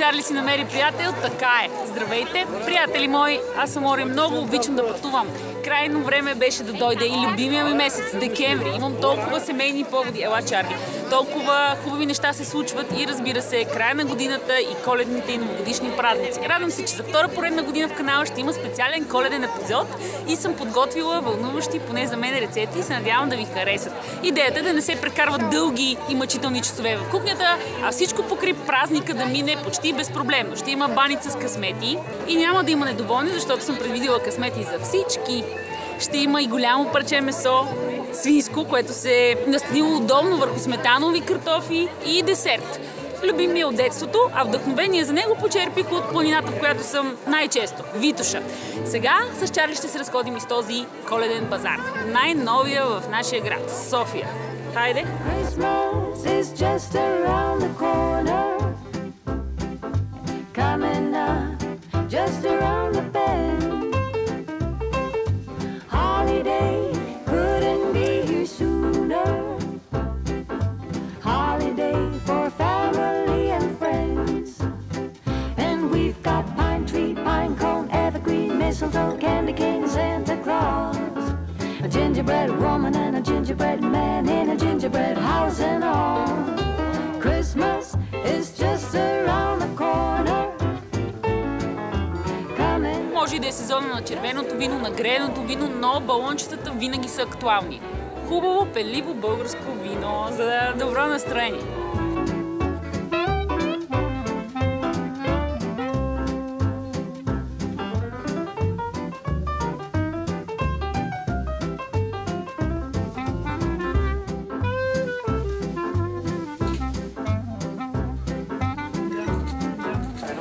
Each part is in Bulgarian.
Чарли си намери приятел, така е. Здравейте, приятели мои, аз съм Ори, много обичам да пътувам. Крайно време беше да дойде и любимия ми месец, декември. Имам толкова семейни поводи. Ела, Чарли. Толкова хубави неща се случват и разбира се, края на годината и коледните и новогодишни празници. Радвам се, че за втора поредна година в канала ще има специален коледен епизод и съм подготвила вълнуващи, поне за мен, рецепти и се надявам да ви харесат. Идеята е да не се прекарват дълги и мъчителни часове в кухнята, а всичко покрай празника да мине почти безпроблемно. Ще има баница с късмети и няма да има недоволни, защото съм предвидила късмети за всички. Ще има и голямо парче месо, свинско, което се е настанило удобно върху сметанови картофи и десерт. Любим ми е от детството, а вдъхновение за него почерпих от планината, в която съм най-често – Витоша. Сега с Чарли ще се разходим из този коледен базар. Най-новия в нашия град – София. Хайде! Mistletoe, candy cane, Santa Claus, a gingerbread woman and a gingerbread man in a gingerbread house and all. Christmas is just around the corner. Може и да е сезона на червеното вино, на греното вино, но балончетата винаги са актуални. Хубаво, пеливо българско вино за добро настроение.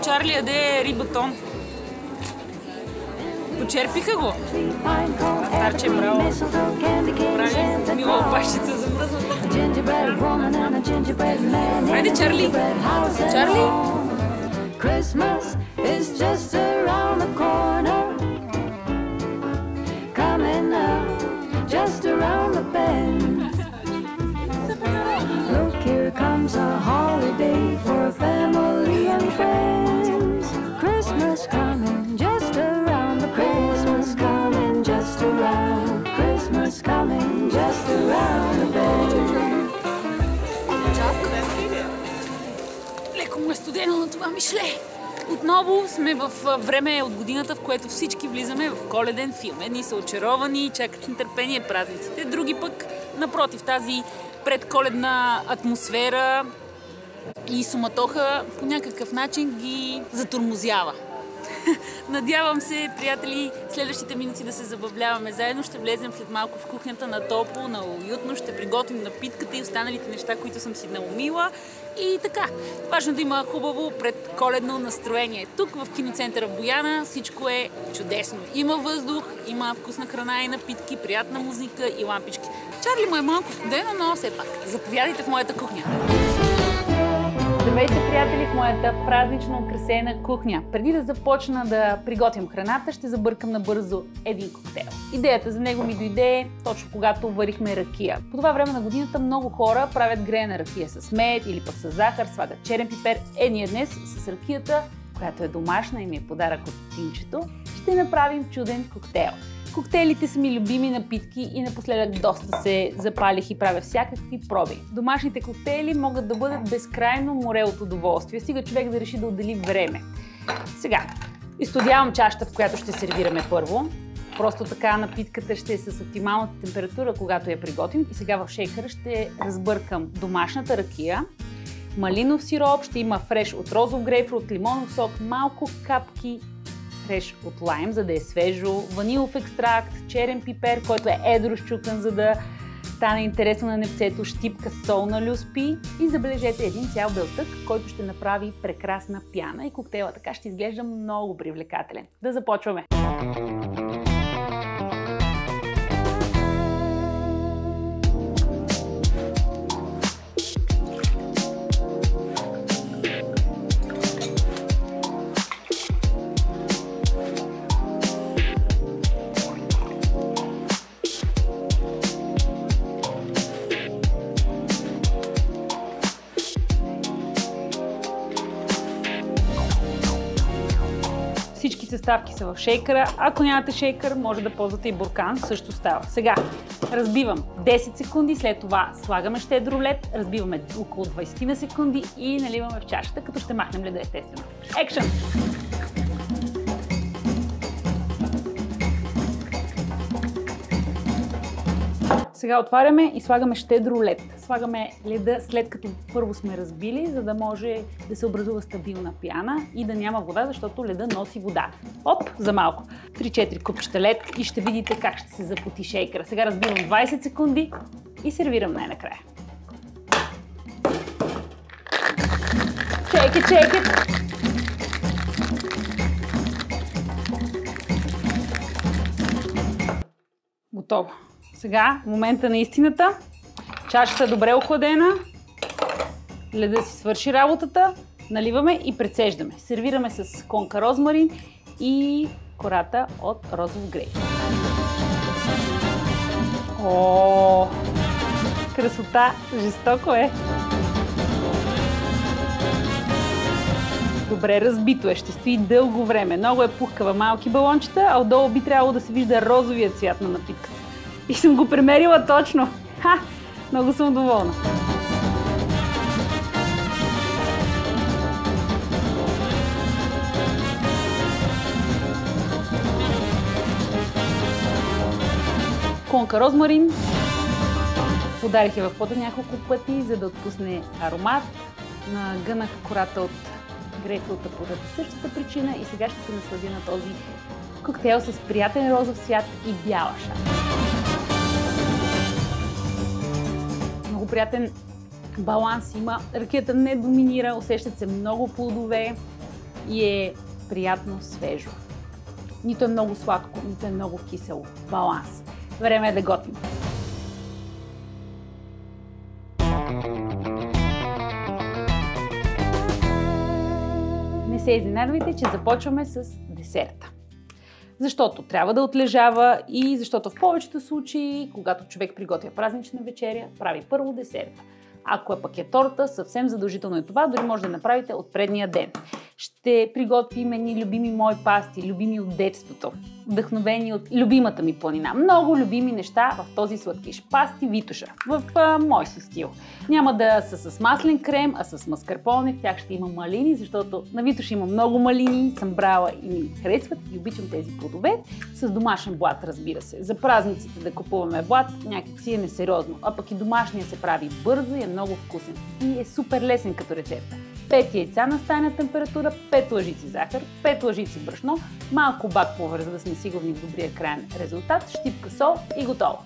Чарли яде рибатон. Почерпиха го. Старче, браво. Прави мила опашчица за мръзната. Хайде, Чарли. Чарли. Christmas is just around the corner. Coming up, just around the bend. Look, here comes a holiday for family and friends. Christmas coming just around the Christmas coming just around. Christmas coming just around the bend. Леко му е студено на това мишле. Отново сме в време от годината, в което всички влизаме в коледен филм. Едни са очаровани и чакат с нетърпение празниците, други пък напротив, тази предколедна атмосфера и суматоха по някакъв начин ги затормозява. Надявам се, приятели, следващите минути да се забавляваме заедно. Ще влезем след малко в кухнята на топло, на уютно, ще приготвим напитката и останалите неща, които съм си наумила. И така, важно да има хубаво предколедно настроение. Тук в киноцентъра Бояна всичко е чудесно. Има въздух, има вкусна храна и напитки, приятна музика и лампички. Чарли му е малко студено, но все пак. Заповядайте в моята кухня. Здравейте, приятели, в моята празнично украсена кухня. Преди да започна да приготвям храната, ще забъркам набързо един коктейл. Идеята за него ми дойде точно когато варихме ракия. По това време на годината много хора правят греена ракия с мед или пък с захар, слагат черен пипер. Ние днес с ракията, която е домашна и ми е подарък от Тинчето, ще направим чуден коктейл. Коктейлите са ми любими напитки и напоследък доста се запалих и правя всякакви проби. Домашните коктейли могат да бъдат безкрайно море от удоволствие, стига човек да реши да отдели време. Сега, изстудявам чашата, в която ще сервираме първо. Просто така напитката ще е с оптималната температура, когато я приготвим. И сега в шейкъра ще разбъркам домашната ракия, малинов сироп, ще има фреш от розов грейпфрут, лимонов сок, малко капки фреш от лайм, за да е свежо, ванилов екстракт, черен пипер, който е едро счукан, за да стане интересно на непцето, щипка солна люспи и забележете един цял белтък, който ще направи прекрасна пяна и коктейла така ще изглежда много привлекателен. Да започваме! Всички съставки са в шейкъра. Ако нямате шейкър, може да ползвате и буркан, също става. Сега разбивам 10 секунди, след това слагаме щедро лед, разбиваме около 20 на секунди и наливаме в чашата, като ще махнем леда естествено. Екшън! Сега отваряме и слагаме щедро лед. Слагаме леда след като първо сме разбили, за да може да се образува стабилна пяна и да няма вода, защото леда носи вода. Оп, за малко. 3-4 купчета лед и ще видите как ще се запоти шейкъра. Сега разбивам 20 секунди и сервирам най-накрая. Shake it, shake it! Готово. Сега, в момента на истината, чашата е добре охладена, леда си свърши работата, наливаме и прецеждаме. Сервираме с конка розмарин и кората от розов грей. О, красота! Жестоко е! Добре разбито е, ще стои дълго време. Много е пухкава, малки балончета, а отдолу би трябвало да се вижда розовия цвят на напитката. И съм го премерила точно. Ха! Много съм доволна. Конка розмарин. Ударих я в пода няколко пъти, за да отпусне аромат. Нагънах кората от грейпфрута по същата причина и сега ще се насладя на този коктейл с приятен розов цвят и бяла шапка. Много приятен баланс има. Ракията не доминира, усещат се много плодове и е приятно свежо. Нито е много сладко, нито е много кисело. Баланс. Време е да готвим. Не се изненадвайте, че започваме с десерта. Защото трябва да отлежава и защото в повечето случаи, когато човек приготвя празнична вечеря, прави първо десерта. Ако е пък е торта, съвсем задължително е това, дори може да направите от предния ден. Ще приготвим едни любими мои пасти, любими от детството, вдъхновени от любимата ми планина. Много любими неща в този сладкиш. Пасти Витоша, в мой си стил. Няма да са с маслен крем, а с маскарпоне. В тях ще има малини, защото на Витоша има много малини, съм брала и ми харесват и обичам тези плодове. С домашен блат, разбира се. За празниците да купуваме блат някак си е несериозно, а пък и домашния се прави бързо и е много вкусен. И е супер лесен като рецепта. 5 яйца на стайна температура, 5 лъжици захар, 5 лъжици брашно, малко бак повар, за да сме сигурни в добрия краен резултат, щипка сол и готово.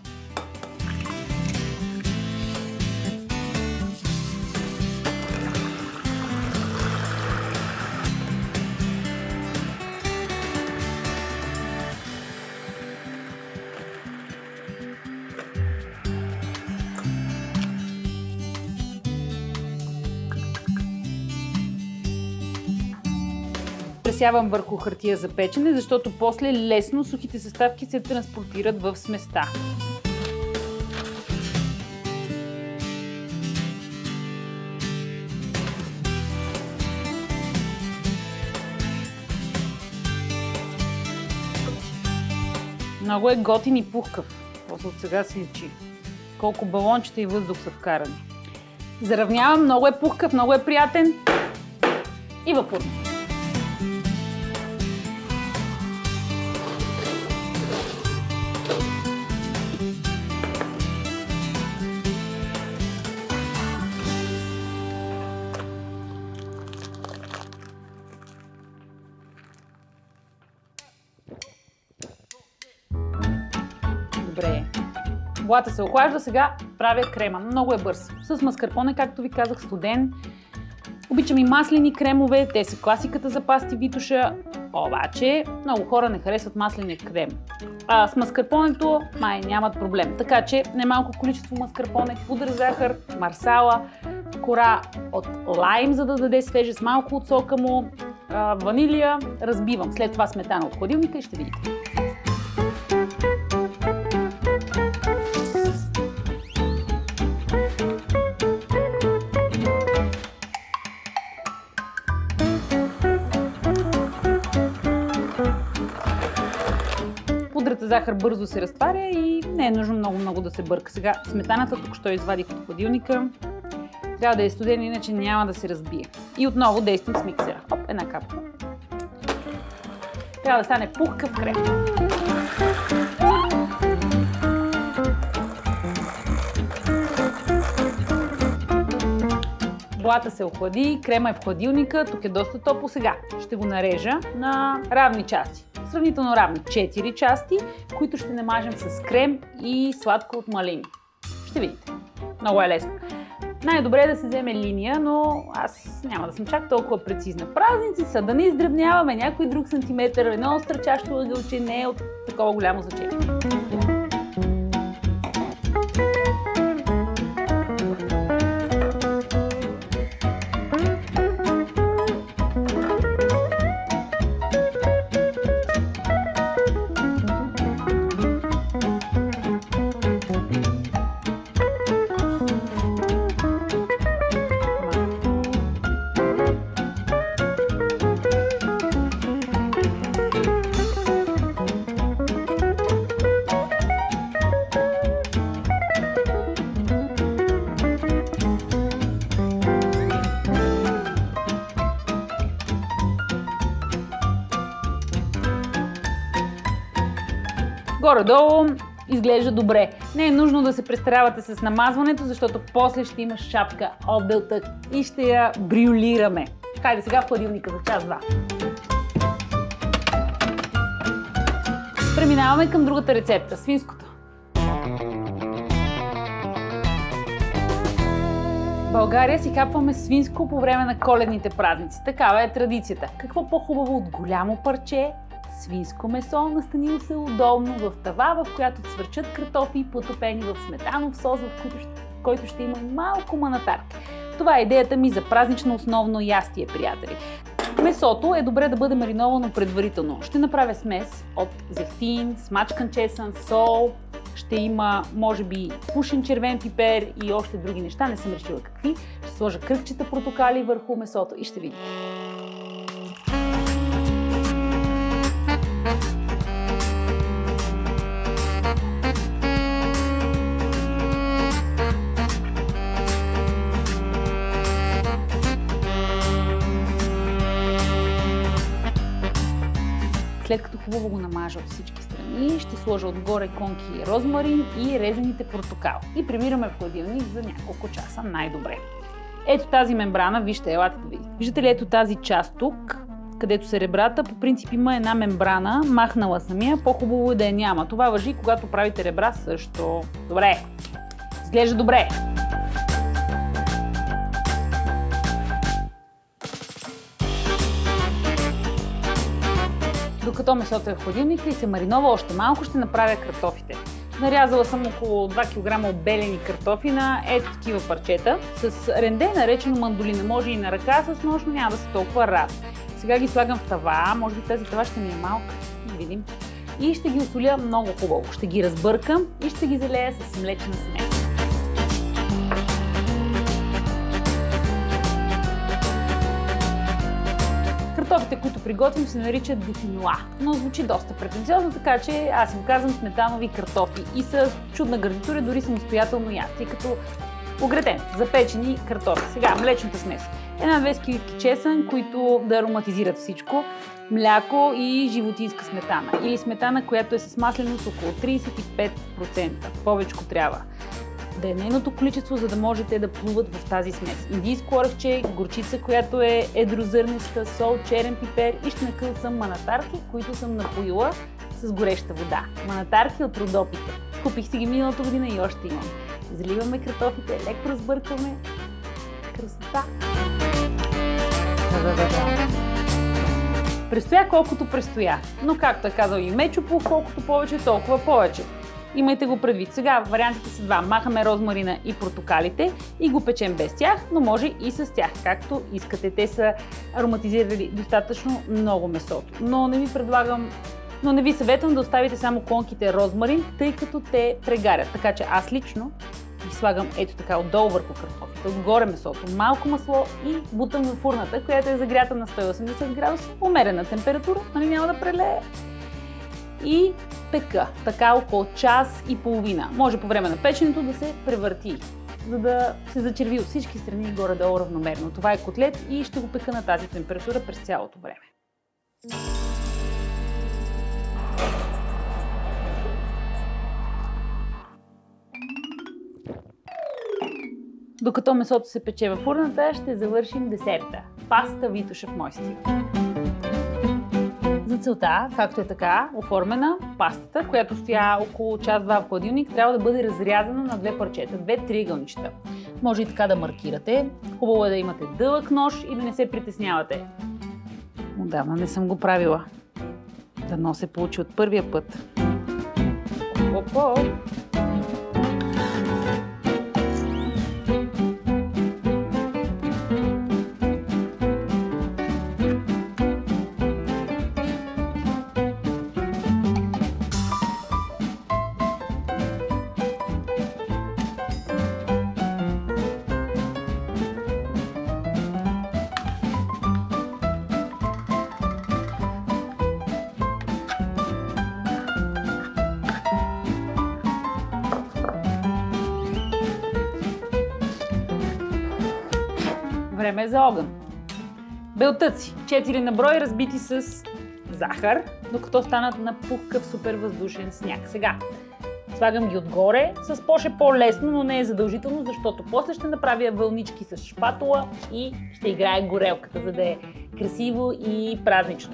Пресявам върху хартия за печене, защото после лесно сухите съставки се транспортират в сместа. Много е готин и пухкав. После от сега се личи. Колко балончета и въздух са вкарани. Заравнявам, много е пухкав, много е приятен и във фурна. Добре. Блата се охлажда, сега правя крема. Много е бърз. С маскарпоне, както ви казах, студен. Обичам и маслени кремове, те са класиката за пасти Витоша, обаче много хора не харесват масления крем. А с маскарпонето май нямат проблем. Така че немалко количество маскарпоне, пудър захар, марсала, кора от лайм, за да даде свежест, малко от сока му, ванилия, разбивам. След това сметана от хладилника и ще видите. Цялата захар бързо се разтваря и не е нужно много да се бърка. Сега сметаната току-що извадих от хладилника. Трябва да е студена, иначе няма да се разбие. И отново действам с миксера. Оп, една капка. Трябва да стане пухкав крем. Блата се охлади, крема е в хладилника, тук е доста топло. Сега ще го нарежа на равни части. Сравнително равни 4 части, които ще намажем с крем и сладко от малини. Ще видите. Много е лесно. Най-добре е да се вземе линия, но аз няма да съм чак толкова прецизна. Празници са, да не издръбняваме някой друг сантиметър, едно стърчащо ъгълче не е от такова голямо значение. Горе-долу изглежда добре. Не е нужно да се престаравате с намазването, защото после ще има шапка от белтък и ще я брюлираме. Хайде сега в хладилника за час-два. Преминаваме към другата рецепта – свинското. В България си хапваме свинско по време на коледните празници. Такава е традицията. Какво по-хубаво от голямо парче свинско месо, настанило се удобно в тава, в която цвърчат картофи, потопени в сметанов сос, в който ще има малко манатарки. Това е идеята ми за празнично основно ястие, приятели. Месото е добре да бъде мариновано предварително. Ще направя смес от зехтин, смачкан чесън, сол, ще има, може би, пушен червен пипер и още други неща, не съм решила какви. Ще сложа кръгчета портокали върху месото и ще видите. След като хубаво го намажа от всички страни, ще сложа отгоре конки розмарин и резаните портокал. И премираме в хладилник за няколко часа най-добре. Ето тази мембрана, вижте, елате да видите. Виждате ли ето тази част тук, където са ребрата, по принцип има една мембрана, махнала самия, по-хубаво е да я няма. Това важи, когато правите ребра също. Добре, изглежда добре. Докато месото е в хладилника и се маринова още малко, ще направя картофите. Нарязала съм около 2 кг обелени картофи на ето такива парчета. С ренде, наречено мандолина. Може и на ръка с нож, но няма да са толкова раз. Сега ги слагам в тава. Може би тази тава ще ми е малка. Да видим. И ще ги осоля много хубаво. Ще ги разбъркам и ще ги залея с млечна смес. Картофите, които приготвим, се наричат гатиноа, но звучи доста претенциозно, така че аз им казвам сметанови картофи и са чудна гарнитура, дори самостоятелно ястие, като огретен, запечени картофи. Сега млечната смес. 1-2 скибитки чесън, които да ароматизират всичко, мляко и животинска сметана или сметана, която е с масленост около 35%. Повечко трябва да е нейното количество, за да можете да плуват в тази смес. Индийско орехче, горчица, която е едрозърнеста, сол, черен пипер и ще накълцам манатарки, които съм напоила с гореща вода. Манатарки от Родопите. Купих си ги миналата година и още имам. Заливаме картофите, леко разбъркваме. Красота! Престоя колкото престоя, но както е казал и Мечопо, колкото повече, толкова повече. Имайте го предвид. Сега вариантите са два. Махаме розмарина и портокалите и го печем без тях, но може и с тях, както искате. Те са ароматизирали достатъчно много месото. Но не ви съветвам да оставите само клонките розмарин, тъй като те прегарят. Така че аз лично ги слагам ето така отдолу върху картофите, отгоре месото, малко масло и бутам в фурната, която е загрята на 180 градуса, умерена температура, нали няма да прелее. и пека, така около час и половина. Може по време на печенето да се превърти, за да се зачерви от всички страни горе-долу равномерно. Това е котлет и ще го пека на тази температура през цялото време. Докато месото се пече във фурната, ще завършим десерта – паста Витоша в мой стил. За целта, както е така оформена, пастата, която стоя около час-два в хладилник, трябва да бъде разрязана на две парчета, две триъгълничета. Може и така да маркирате. Хубаво е да имате дълъг нож и да не се притеснявате. Отдавна не съм го правила. Дано се получи от първия път. Опо! Време е за огън. Белтъци, 4 на брой, разбити с захар, докато станат на пухкав супер въздушен сняг. Сега слагам ги отгоре, с поше по-лесно, но не е задължително, защото после ще направя вълнички с шпатула и ще играе горелката, за да е красиво и празнично.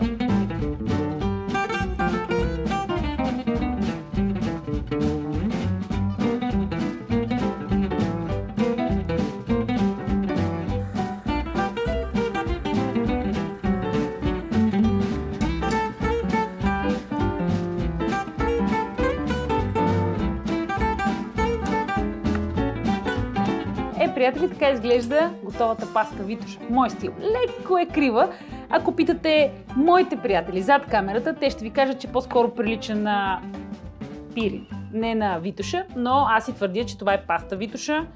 Приятели, така изглежда готовата паста Витоша в мой стил. Леко е крива. Ако питате моите приятели зад камерата, те ще ви кажат, че по-скоро прилича на пирин, не на Витоша, но аз си твърдя, че това е паста Витоша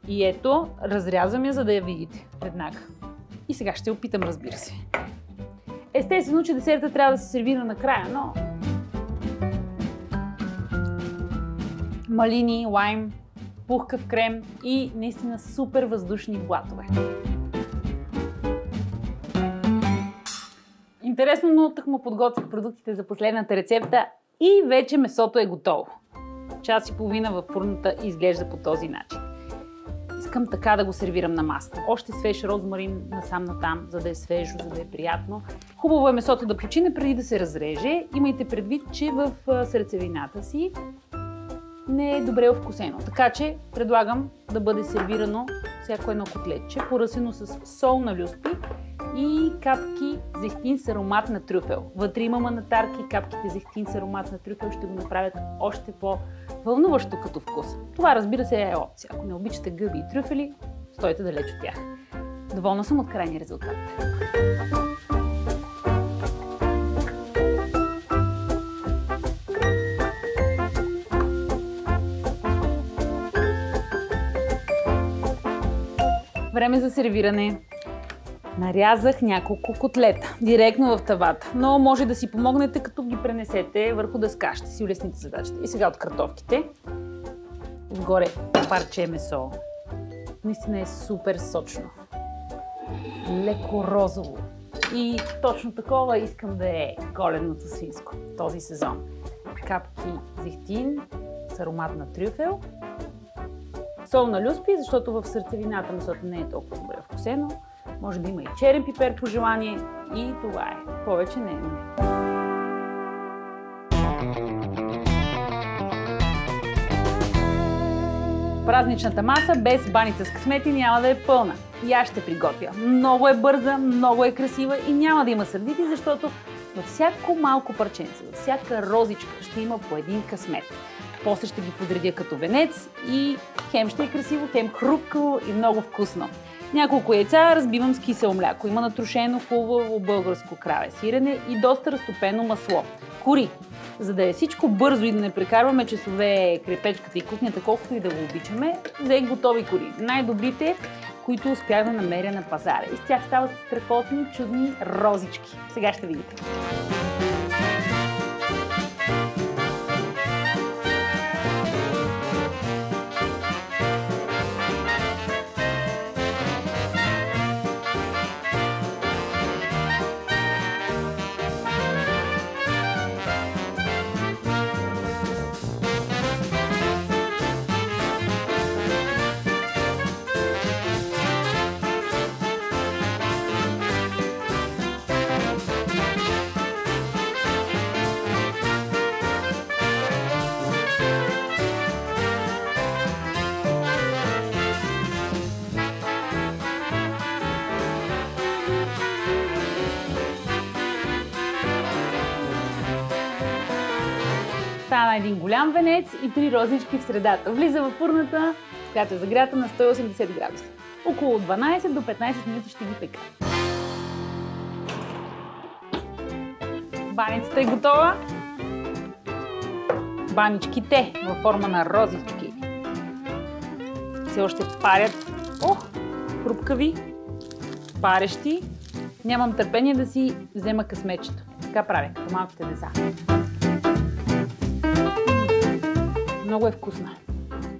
и ето, разрязвам я, за да я видите веднага. И сега ще опитам, разбира се. Естествено, че десерта трябва да се сервира накрая, но малини, лайм, пухкав крем и наистина супер въздушни блатове. Интересно, но тък му подготвих продуктите за последната рецепта и вече месото е готово. Час и половина във фурната изглежда по този начин. Искам така да го сервирам на масата. Още свеж розмарин насам-натам, за да е свежо, за да е приятно. Хубаво е месото да почине преди да се разреже. Имайте предвид, че в сърцевината си не е добре овкусено. Така че предлагам да бъде сервирано всяко едно котлетче, поръсено с сол на люспи и капки зехтин с аромат на трюфел. Вътре има манатарки, капките зехтин с аромат на трюфел ще го направят още по-вълнуващо като вкус. Това, разбира се, е опция. Ако не обичате гъби и трюфели, стойте далеч от тях. Доволна съм от крайния резултат. Време за сервиране. Нарязах няколко котлета директно в тавата, но може да си помогнете, като ги пренесете върху дъска. Ще си улесните задачата. И сега от картофките. Отгоре парче месо. Наистина е супер сочно. Леко розово. И точно такова искам да е коленото свинско този сезон. Капки зехтин с аромат на трюфел. Сол на люспи, защото в сърцевината месото не е толкова добре вкусено. Може да има и черен пипер по желание. И това е. Повече не е. Празничната маса без баница с късмети няма да е пълна. И аз ще приготвя. Много е бърза, много е красива и няма да има сърдити, защото във всяко малко парченце, във всяка розичка ще има по един късмет. После ще ги подредя като венец и хем ще е красиво, хем хрупко и много вкусно. Няколко яйца разбивам с кисело мляко. Има натрушено хубаво българско краве сирене и доста разтопено масло. Кори. За да е всичко бързо и да не прекарваме часове крепечката и кухнята, колкото и да го обичаме, взех готови кори. Най-добрите, които успях да намеря на пазара. И с тях стават страхотни, чудни розички. Сега ще видите. стана един голям венец и 3 рознички в средата. Влиза в фурната, която е загрята на 180 градуса. Около 12 до 15 минути ще ги пека. Баницата е готова. Баничките във форма на розички все още парят. Ох, хрупкави, парещи. Нямам търпение да си взема късмечето. Така правя, като малките деца. Много е вкусна.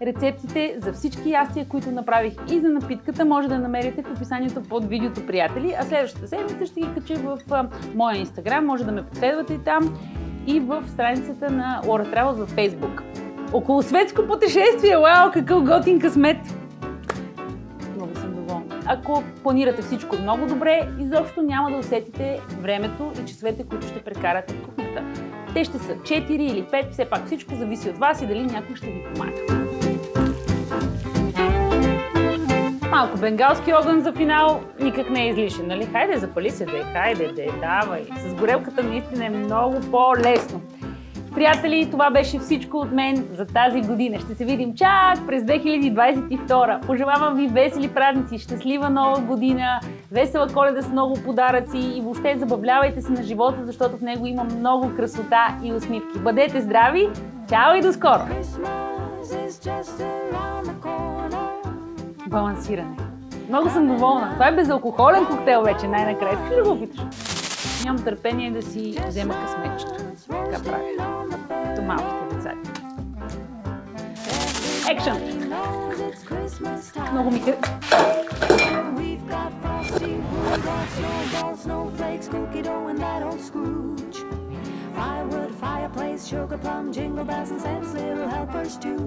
Рецептите за всички ястия, които направих и за напитката, може да намерите в описанието под видеото, приятели. А следващата седмица ще ги кача в моя инстаграм. Може да ме последвате и там. И в страницата на Laura Travels във Facebook. Околосветско пътешествие! Вау, какъв готин късмет! Много съм доволна. Ако планирате всичко много добре, изобщо няма да усетите времето и часовете, които ще прекарате в кухнята. Те ще са 4 или 5, все пак всичко зависи от вас и дали някой ще ви помага. Малко бенгалски огън за финал никак не е излишен, нали? Хайде, запали се, хайде, давай. С горелката наистина е много по-лесно. Приятели, това беше всичко от мен за тази година. Ще се видим чак през 2022. Пожелавам ви весели празници, щастлива нова година, весела Коледа с много подаръци и въобще забавлявайте се на живота, защото в него има много красота и усмивки. Бъдете здрави! Чао и до скоро! Балансиране. Много съм доволна. Това е безалкохолен коктейл вече, най-накрая. Искаш да го опиташ? Нямам търпение да си взема късметчето. Така правя. Като малките деца. Екшън! Много ми Firewood, fireplace, sugar plum, jingle bells and Santa's little helpers too.